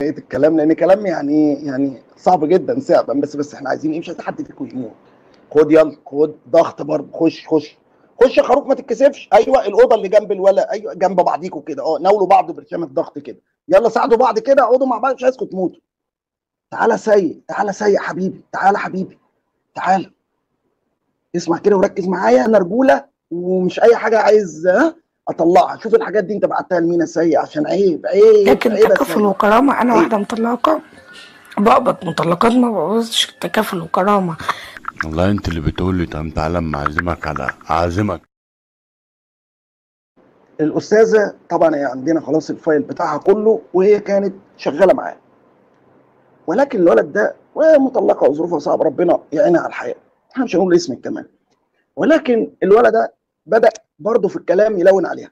بقيه الكلام، لان كلام يعني صعب جدا صعبا. بس احنا عايزين ايه؟ مش عايز حد فيكم يموت. خد يلا، خد ضغط برضه. خش يا خروف، ما تتكسفش. ايوه الاوضه اللي جنب الولا، ايوه جنب بعضيكوا كده، ناولوا بعض برشام الضغط كده. يلا ساعدوا بعض كده، اقعدوا مع بعض، مش عايزكم تموتوا. تعالى سيء، تعالى سيء حبيبي، تعالى حبيبي، تعالى. اسمع كده وركز معايا، انا رجوله ومش اي حاجه عايز اطلعها. شوف الحاجات دي انت بعتها لمين يا سيء؟ عشان عيب عيب لكن عيب يا تكافل سيء، وكرامة، أنا عيب. واحدة مطلقة بقبض مطلقات، ما بقبضش تكافل وكرامة. والله انت اللي بتقول لي طب تعالى اما اعزمك على اعزمك. الاستاذه طبعا هي عندنا خلاص الفايل بتاعها كله، وهي كانت شغاله معاه. ولكن الولد ده وهي مطلقه وظروفها صعبه، ربنا يعينها على الحياه. احنا مش هنقول اسمك كمان. ولكن الولد ده بدا برضه في الكلام يلون عليها.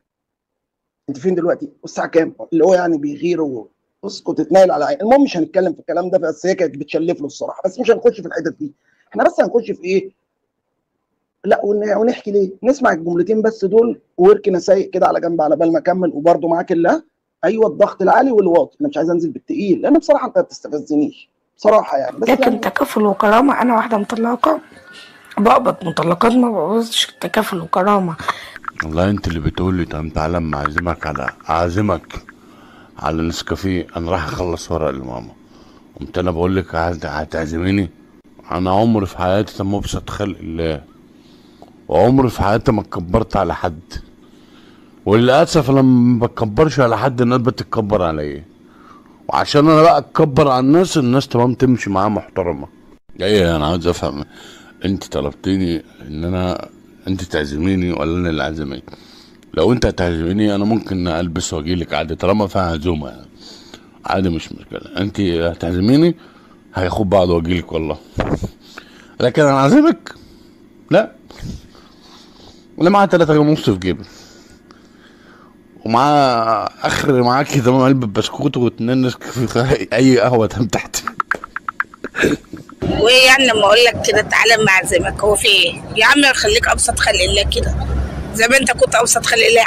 انت فين دلوقتي؟ والساعه كام؟ اللي هو يعني بيغير اسكت تتنايل على عين. المهم مش هنتكلم في الكلام ده، بس هي كانت بتشلف له الصراحه. بس مش هنخش في الحتت دي. احنا بس هنخش في ايه؟ لا ونحكي ليه؟ نسمع الجملتين بس دول واركن سايق كده على جنب على بال ما اكمل. وبرده معاك الله. ايوه الضغط العالي والواطي. انا مش عايز انزل بالتقيل، لان بصراحه انت ما بتستفزنيش بصراحه يعني. بس لكن يعني تكافل وكرامة، أنا واحدة مطلقة بقبض مطلقات، ما بقبضش تكافل وكرامة. والله انت اللي بتقول لي طب تعالى اما اعزمك على نسكافيه. انا راح اخلص ورق لماما، قمت انا بقول لك هتعزميني. انا عمري في حياتي ما ابسط خلق الله، وعمري في حياتي ما اتكبرت على حد. وللاسف لما ما بتكبرش على حد الناس بتتكبر عليا. وعشان انا بقى اتكبر على الناس تمام تمشي معايا محترمه. ايه انا عاوز افهم، انت طلبتيني انت تعزميني ولا انا اللي اعزمك؟ لو انت هتعزميني انا ممكن البس واجيلك عادي طالما فيها عزومه يعني. عادي مش مشكله. انت هتعزميني هياخد بعض واجيلك والله. لكن انا اعزمك لا. انا معايا 3 جنيه ونص في جيبي، معاه كده علبة بسكوت واتنين نسكافيه اي قهوة تحت. وايه يعني لما اقول لك كده تعالى معزمك؟ هو في ايه يا عم؟ خليك ابسط خلق الله كده، زي ما انت كنت ابسط خلق الله.